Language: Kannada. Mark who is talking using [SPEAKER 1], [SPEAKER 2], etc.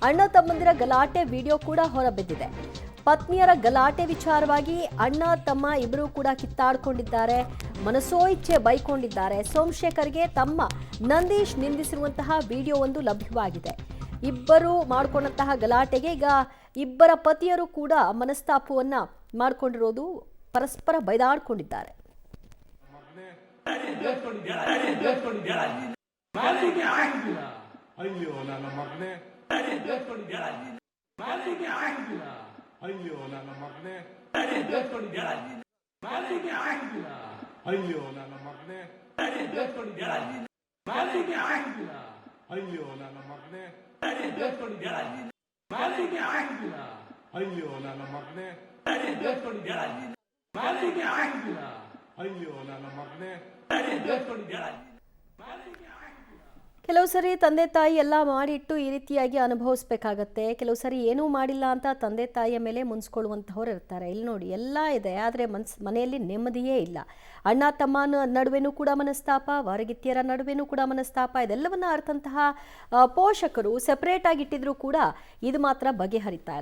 [SPEAKER 1] ಅಣ್ಣ ತಮ್ಮಂದಿರ ಗಲಾಟೆ ವಿಡಿಯೋ ಕೂಡ ಹೊರಬಿದ್ದಿದೆ. ಪತ್ನಿಯರ ಗಲಾಟೆ ವಿಚಾರವಾಗಿ ಅಣ್ಣ ತಮ್ಮ ಇಬ್ಬರು ಕೂಡ ಕಿತ್ತಾಡ್ಕೊಂಡಿದ್ದಾರೆ, ಮನಸೋಇಚ್ಛೆ ಬೈಕೊಂಡಿದ್ದಾರೆ. ಸೋಮಶೇಖರ್ಗೆ ತಮ್ಮ ನಂದೀಶ್ ನಿಂದಿಸಿರುವಂತಹ ವಿಡಿಯೋ ಒಂದು ಲಭ್ಯವಾಗಿದೆ. ಇಬ್ಬರು ಮಾಡಿಕೊಂಡಂತಹ ಗಲಾಟೆಗೆ ಈಗ ಇಬ್ಬರ ಪತಿಯರು ಕೂಡ ಮನಸ್ತಾಪವನ್ನ ಮಾಡಿಕೊಂಡಿರೋದು, ಪರಸ್ಪರ ಬೈದಾಡ್ಕೊಂಡಿದ್ದಾರೆ.
[SPEAKER 2] ಅಯ್ಯೋ ನನ್ನ ಮಗನೇ, ಅಯ್ಯೋ ನನ್ನ ಮಗನೇ, ಅಯ್ಯೋ ನನ್ನ ಮಗನೇ, ಅಯ್ಯೋ ನನ್ನ ಮಗನೇ, ಅಯ್ಯೋ ನನ್ನ ಮಗನೇ, ಅಯ್ಯೋ ನನ್ನ ಮಗನೇ.
[SPEAKER 1] ಕೆಲವು ಸರಿ ತಂದೆ ತಾಯಿ ಎಲ್ಲ ಮಾಡಿಟ್ಟು ಈ ರೀತಿಯಾಗಿ ಅನುಭವಿಸ್ಬೇಕಾಗತ್ತೆ. ಕೆಲವು ಸರಿ ಏನೂ ಮಾಡಿಲ್ಲ ಅಂತ ತಂದೆ ತಾಯಿಯ ಮೇಲೆ ಮುನ್ಸ್ಕೊಳ್ಳುವಂಥವ್ರು ಇರ್ತಾರೆ. ಇಲ್ಲಿ ನೋಡಿ, ಎಲ್ಲ ಇದೆ, ಆದರೆ ಮನೆಯಲ್ಲಿ ನೆಮ್ಮದಿಯೇ ಇಲ್ಲ. ಅಣ್ಣ ತಮ್ಮನ ನಡುವೆನೂ ಕೂಡ ಮನಸ್ತಾಪ, ಹೊರಗಿತ್ತಿಯರ ನಡುವೆನೂ ಕೂಡ ಮನಸ್ತಾಪ. ಇದೆಲ್ಲವನ್ನ ಅರ್ಥಂತಹ ಪೋಷಕರು ಸೆಪರೇಟ್ ಆಗಿಟ್ಟಿದ್ರು ಕೂಡ ಇದು ಮಾತ್ರ ಬಗೆಹರಿತಾ ಇಲ್ಲ.